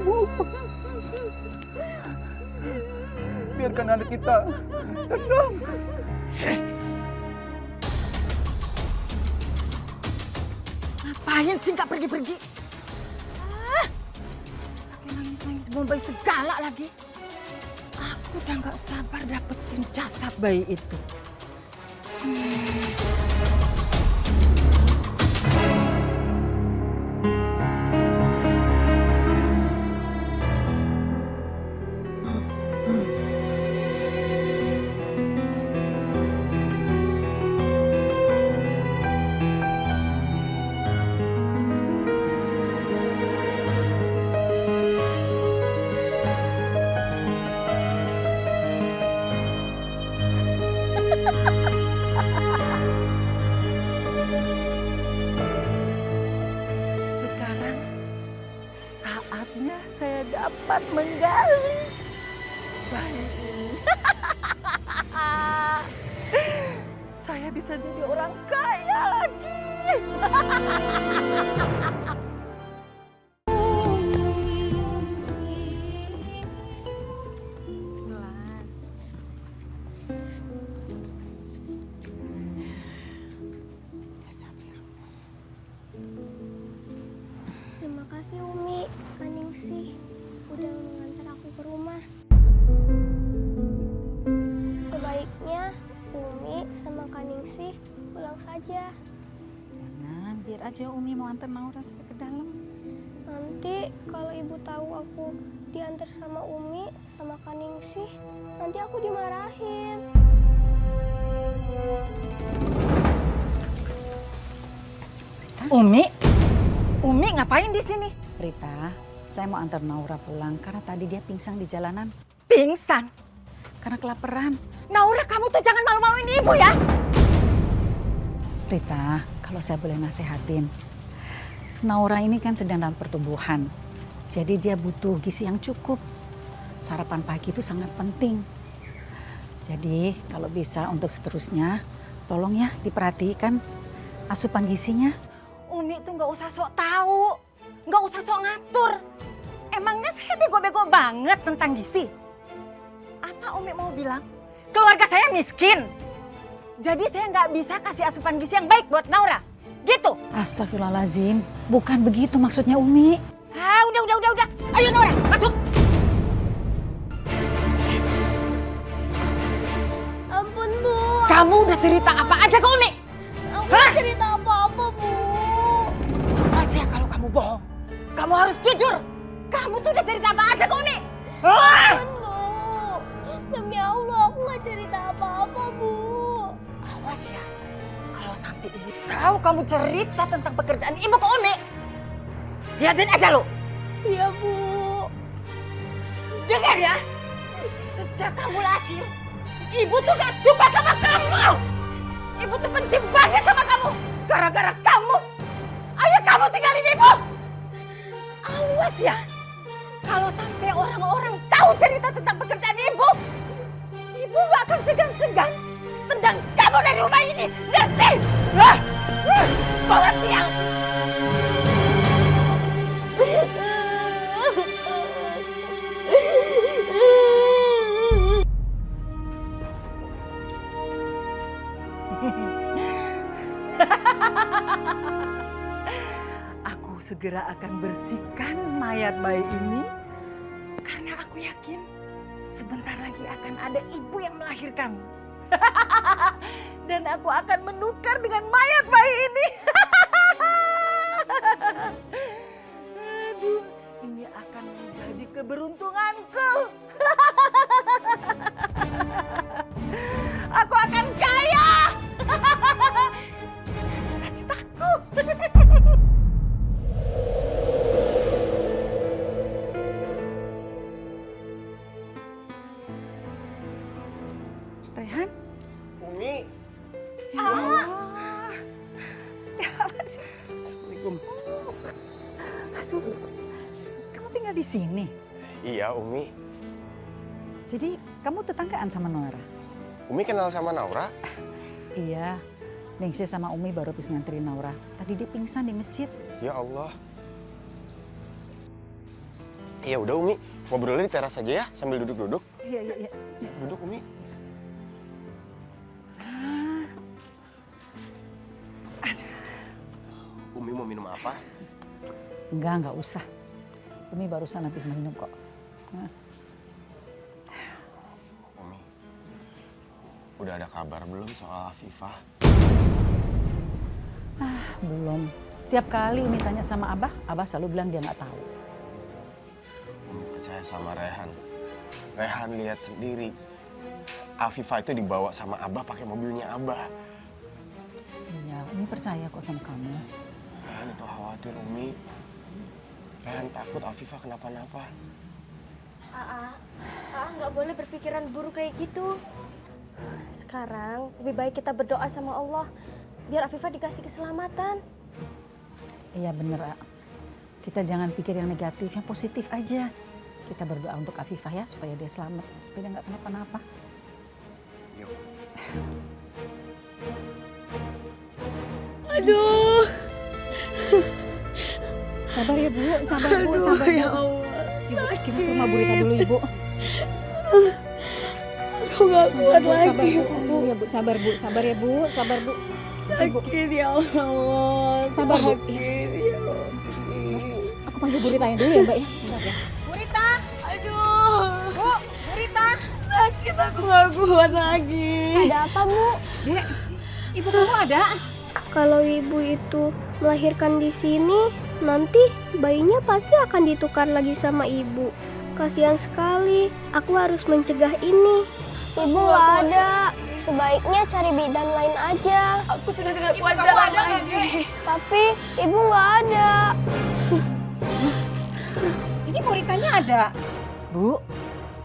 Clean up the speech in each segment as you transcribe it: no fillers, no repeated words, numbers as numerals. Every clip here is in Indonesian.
Bu. Biarkan anak kita tenang. Ngapain sih nggak pergi-pergi? Pakai nangis-nangis bombay segala lagi. Aku udah nggak sabar dapetin jasad bayi itu. Sekarang saatnya saya dapat menggali bayi ini. Saya bisa jadi orang kaya lagi. Terima kasih Umi, Kaningsih udah mengantar aku ke rumah. Sebaiknya Umi sama Kaningsih pulang saja. Jangan, biar aja Umi mau antar Naura sampai ke dalam. Nanti kalau ibu tahu aku diantar sama Umi sama Kaningsih, nanti aku dimarahin. Umi ngapain di sini? Rita, saya mau antar Naura pulang karena tadi dia pingsan di jalanan Pingsan. karena kelaparan. Naura, kamu tuh jangan malu-maluin ibu ya. Rita, kalau saya boleh nasihatin, Naura ini kan sedang dalam pertumbuhan. Jadi dia butuh gizi yang cukup. Sarapan pagi itu sangat penting. Jadi kalau bisa untuk seterusnya, tolong ya diperhatikan asupan gizinya. Umi tuh nggak usah sok tahu, nggak usah sok ngatur. Emangnya saya bego-bego banget tentang gizi? Apa Umi mau bilang? Keluarga saya miskin. Jadi saya nggak bisa kasih asupan gizi yang baik buat Naura. Gitu. Astagfirullahaladzim, bukan begitu maksudnya Umi. Ah, udah. Ayo Naura, masuk. Ampun Bu, Kamu udah cerita apa aja ke Umi? aku nggak cerita apa-apa Bu. Awas ya kalau kamu bohong. Kamu harus jujur. Kamu tuh udah cerita apa aja ke Umi? Ah! Ampun Bu, demi Allah aku nggak cerita apa-apa Bu. Awas ya, kalau sampai ibu tahu kamu cerita tentang pekerjaan ibu ke Umi, liatin aja lo. Iya Bu. Dengar ya, sejak kamu lahir, ibu tuh gak suka sama kamu. Ibu tuh benci banget sama kamu. Gara-gara kamu, ayah kamu tinggalin ibu. Awas ya, kalau sampai orang-orang tahu cerita tentang pekerjaan ibu gak akan segan-segan tendang kamu dari rumah ini. Ngerti? Bawa sial. Aku segera akan bersihkan mayat bayi ini karena aku yakin sebentar lagi akan ada ibu yang melahirkan. Dan aku akan menukar dengan mayat bayi ini. Aduh, ini akan menjadi keberuntunganku. Aku akan kaya. Cita-citaku. Rehan? Umi. Ya Allah sih. Assalamualaikum. Aduh, kamu tinggal di sini? Iya, Umi. Jadi kamu tetanggaan sama Naura? Umi kenal sama Naura? Iya, Ningsih sama Umi baru habis nganterin Naura. Tadi dia pingsan di masjid. Ya Allah. Ya udah Umi, ngobrolnya di teras aja ya sambil duduk-duduk. Iya. Duduk Umi. Umi mau minum apa? Enggak usah. Umi barusan habis minum kok. Nah. Umi, udah ada kabar belum soal Afifah? Belum. Setiap kali Umi tanya sama Abah selalu bilang dia nggak tahu. Umi percaya sama Rehan. Rehan lihat sendiri. Afifah itu dibawa sama Abah pakai mobilnya Abah. Iya, Umi percaya kok sama kamu. Rehan itu khawatir Umi. Rehan takut Afifah kenapa-napa. Aa nggak boleh berpikiran buruk kayak gitu. Sekarang lebih baik kita berdoa sama Allah biar Afifah dikasih keselamatan. Iya bener, A. Kita jangan pikir yang negatif, yang positif aja. Kita berdoa untuk Afifah ya supaya dia selamat, supaya dia nggak kenapa-napa. Yuk. Aduh. Sabar ya Bu, sabar Bu, sabar ya Bu. Allah. Ibu, kita ke rumah Bu Rita dulu Ibu. Aku nggak kuat lagi. Sabar Bu, ya Bu, sabar Bu, sabar ya Bu, sabar Bu. Sakit ya Allah. Sabar, Bu. Sakit ya Allah. Aku panggil Bu Rita dulu ya Mbak ya. Bentar ya. Bu Rita, Aduh. Bu Rita. Sakit, aku nggak kuat lagi. Ada apa, Bu? Dek, ibu kamu ada? Kalau ibu itu melahirkan di sini, nanti bayinya pasti akan ditukar lagi sama ibu. Kasihan sekali, aku harus mencegah ini. Ibu nggak ada. Sebaiknya cari bidan lain aja. Aku sudah tidak Ibu kamu ada nggak, Dek? Tapi ibu nggak ada. Ini Bu Ritanya ada. Bu,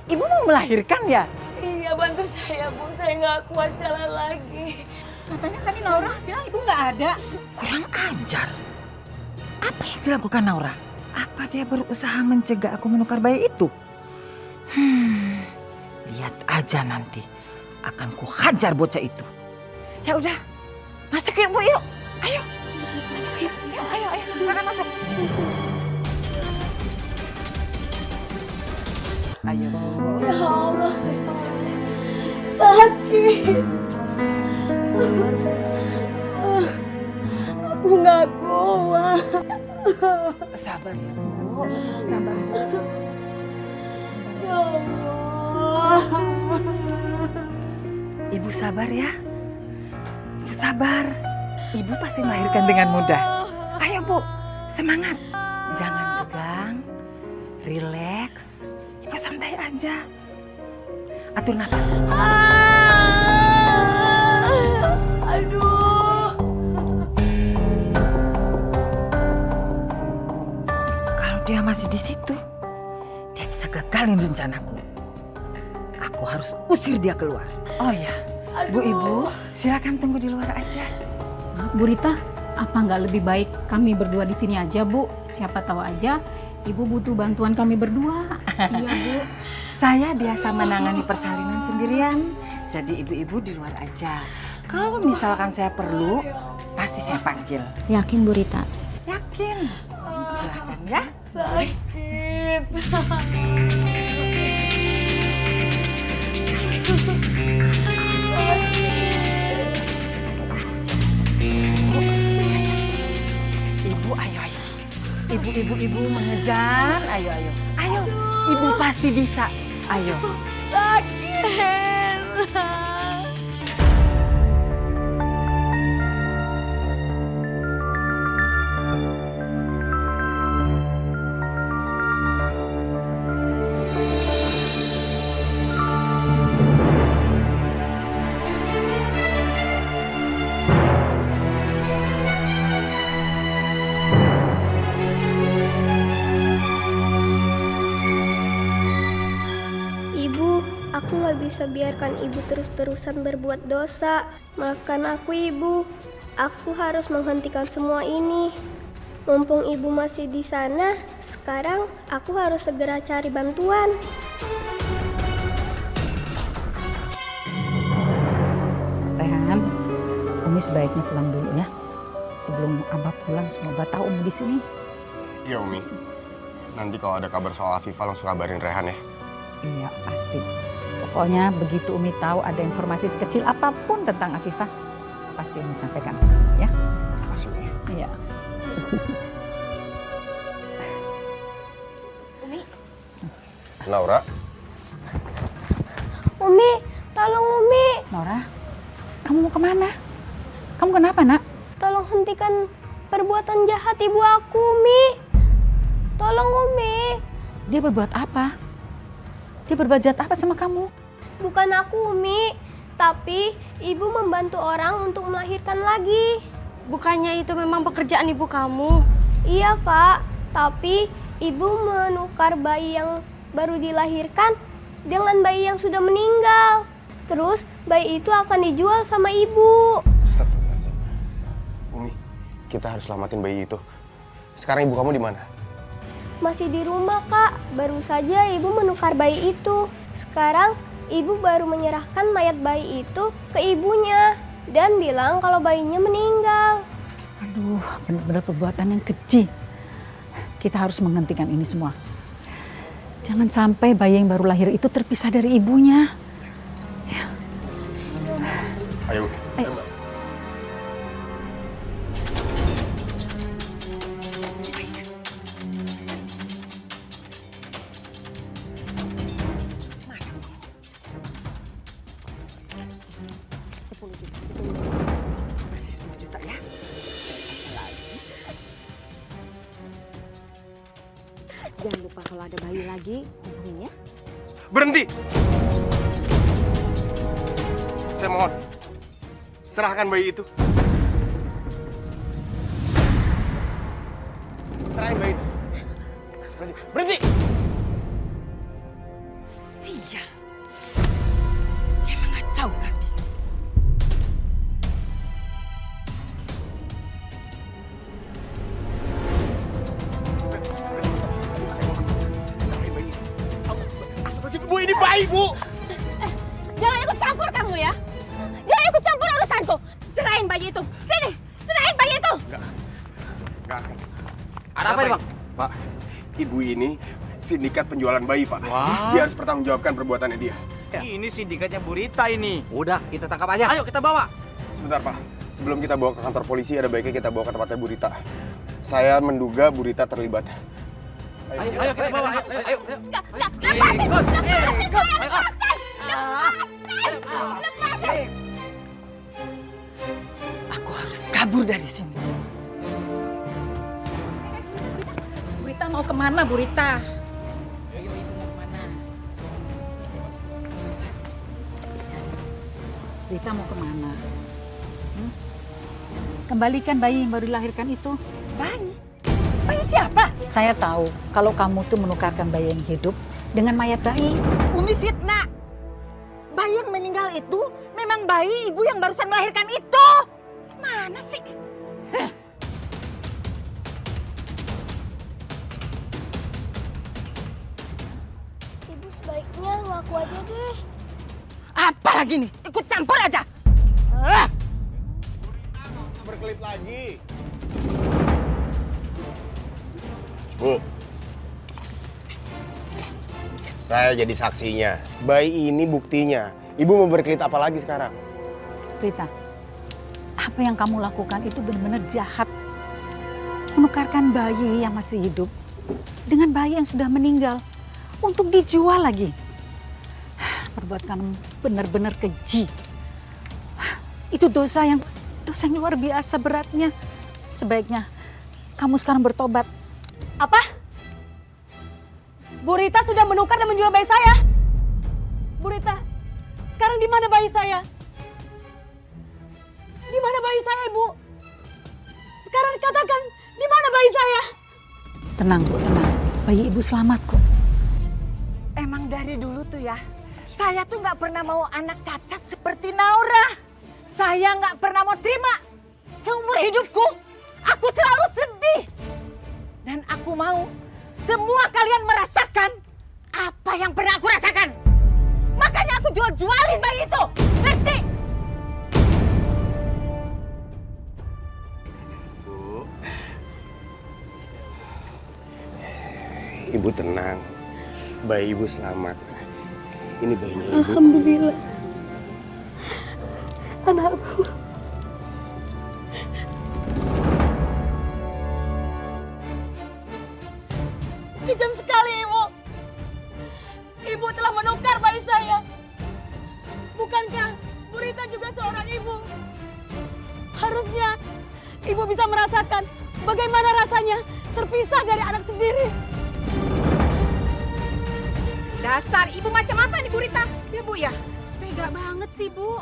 ibu mau melahirkan ya? Iya, bantu saya, Bu. Saya nggak kuat jalan lagi. Katanya tadi Naura bilang ibu nggak ada. Kurang ajar. Apa yang dilakukan Naura? Apa dia berusaha mencegah aku menukar bayi itu? Lihat aja nanti. Akan kuhajar bocah itu. Ya udah, masuk yuk Bu, yuk. Ayo, masuk yuk. Yuk, ayo, silakan masuk. Ayo. Ya Allah, sakit. Aku nggak kuat. Sabar ya Bu, sabar. Ya Allah. Ibu sabar ya. Ibu sabar. Ibu pasti melahirkan dengan mudah. Ayo Bu, semangat. Jangan tegang. Rileks. Ibu santai aja. Atur napas. Aduh. Kalau dia masih di situ, dia bisa gagalin rencanaku. Aku harus usir dia keluar. Oh ya, Bu Ibu, silakan tunggu di luar aja. Bu Rita, apa nggak lebih baik kami berdua di sini aja Bu? Siapa tahu aja Ibu butuh bantuan kami berdua. Iya Bu. Saya biasa menangani persalinan sendirian, jadi ibu-ibu di luar aja. Kalau misalkan saya perlu, pasti saya panggil. Yakin, Bu Rita? Yakin? Silakan ya. Sakit. Ibu, ayo. Ibu mengejar. Ayo. Ayo, Ibu pasti bisa. Ayo. Sakit. Ibu, aku nggak bisa biarkan ibu terus-terusan berbuat dosa. Maafkan aku, Ibu. Aku harus menghentikan semua ini. Mumpung ibu masih di sana, sekarang aku harus segera cari bantuan. Rehan, Umi sebaiknya pulang dulu ya. Sebelum Abah pulang, semua Abah tahu Umi di sini. Iya Umi. Nanti kalau ada kabar soal Afifah langsung kabarin Rehan ya. Iya, pasti. Pokoknya begitu Umi tahu ada informasi sekecil apapun tentang Afifah, pasti Umi sampaikan, ya? Makasih Umi. Iya. Umi, Naura, Umi, tolong Umi. Nora, kamu mau kemana? Kamu kenapa, nak? Tolong hentikan perbuatan jahat ibu aku, Umi. Tolong Umi. Dia berbuat apa? Dia berbuat jahat apa sama kamu? Bukan aku, Umi. Tapi ibu membantu orang untuk melahirkan lagi. Bukannya itu memang pekerjaan ibu kamu? Iya, Kak. Tapi ibu menukar bayi yang baru dilahirkan dengan bayi yang sudah meninggal. Terus bayi itu akan dijual sama ibu. Astagfirullahaladzim. Umi, kita harus selamatin bayi itu. Sekarang ibu kamu di mana? Masih di rumah, Kak. Baru saja ibu menukar bayi itu. Sekarang ibu baru menyerahkan mayat bayi itu ke ibunya dan bilang kalau bayinya meninggal. Aduh, benar-benar perbuatan yang keji. Kita harus menghentikan ini semua. Jangan sampai bayi yang baru lahir itu terpisah dari ibunya. Ayo. Ayo. Bersih 10 juta ya. jangan lupa kalau ada bayi lagi, hubungin ya. Berhenti! Saya mohon, serahkan bayi itu. Serahin bayi itu. Berhenti! Sial. Dia mengacaukan bisnis. Bu, ini bayi, Bu! Jangan ikut campur kamu ya. Jangan ikut campur urusanku. Serahin bayi itu. Sini, serahin bayi itu. Enggak. Ada apa, Bang? Pak, ibu ini sindikat penjualan bayi, Pak. Wah. Dia harus pertanggungjawabkan perbuatannya dia. Ini sindikatnya Bu Rita ini. Udah, kita tangkap aja. Ayo kita bawa. Sebentar, Pak. Sebelum kita bawa ke kantor polisi, ada baiknya kita bawa ke tempatnya Bu Rita. Saya menduga Bu Rita terlibat. Ayo kita bawa. Ayo. Enggak, lepasin. Lepasin saya, lepasin. Lepasin. Aku harus kabur dari sini. Burita mau kemana, Burita? Burita mau kemana? Kembalikan bayi yang baru dilahirkan itu. Bayi? Bayi siapa? Saya tahu kalau kamu tuh menukarkan bayi yang hidup dengan mayat bayi. Umi fitnah. Bayi yang meninggal itu memang bayi ibu yang barusan melahirkan itu. Mana sih? Ibu sebaiknya ngaku aja deh. Apa lagi nih? Ikut campur aja. Ah! Berkelit lagi. Bu, saya jadi saksinya. Bayi ini buktinya. Ibu mau berkelit apa lagi sekarang? Rita, apa yang kamu lakukan itu benar-benar jahat. Menukarkan bayi yang masih hidup dengan bayi yang sudah meninggal untuk dijual lagi. Perbuatan benar-benar keji. Itu dosa yang luar biasa beratnya. Sebaiknya kamu sekarang bertobat. Apa? Bu Rita sudah menukar dan menjual bayi saya. Bu Rita, sekarang di mana bayi saya? Di mana bayi saya, Ibu? Sekarang katakan, di mana bayi saya? Tenang, Bu, tenang. Bayi ibu selamat kok. Emang dari dulu tuh ya, saya tuh nggak pernah mau anak cacat seperti Naura. Saya nggak pernah mau terima. Seumur hidupku, aku selalu sedih. Dan aku mau semua kalian merasakan apa yang pernah aku rasakan. Makanya aku jual-jualin bayi itu. Ngerti? Bu, Ibu tenang. Bayi ibu selamat. Ini bayinya ibu. Alhamdulillah. Anakku. Kejam sekali, Ibu. Ibu telah menukar bayi saya. Bukankah Bu Rita juga seorang ibu? Harusnya Ibu bisa merasakan bagaimana rasanya terpisah dari anak sendiri. Dasar ibu macam apa nih Bu Rita? Ya Bu ya, tega banget sih Bu.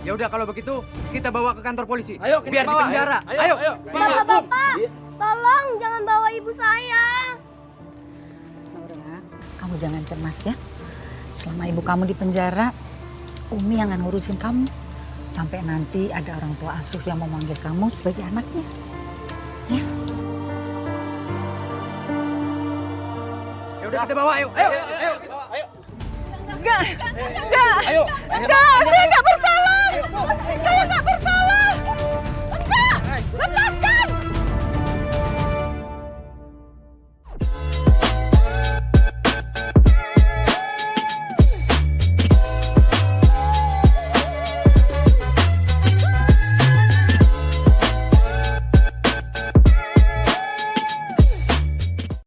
Ya udah kalau begitu kita bawa ke kantor polisi. Ayo, kita biar bawa, di penjara. ayo. Bapak, tolong jangan bawa ibu saya. Naura, kamu jangan cemas ya. Selama ibu kamu di penjara, Umi yang akan ngurusin kamu. Sampai nanti ada orang tua asuh yang mau manggil kamu sebagai anaknya. Ya. Ya udah kita bawa, ayo. Enggak, saya enggak bersalah.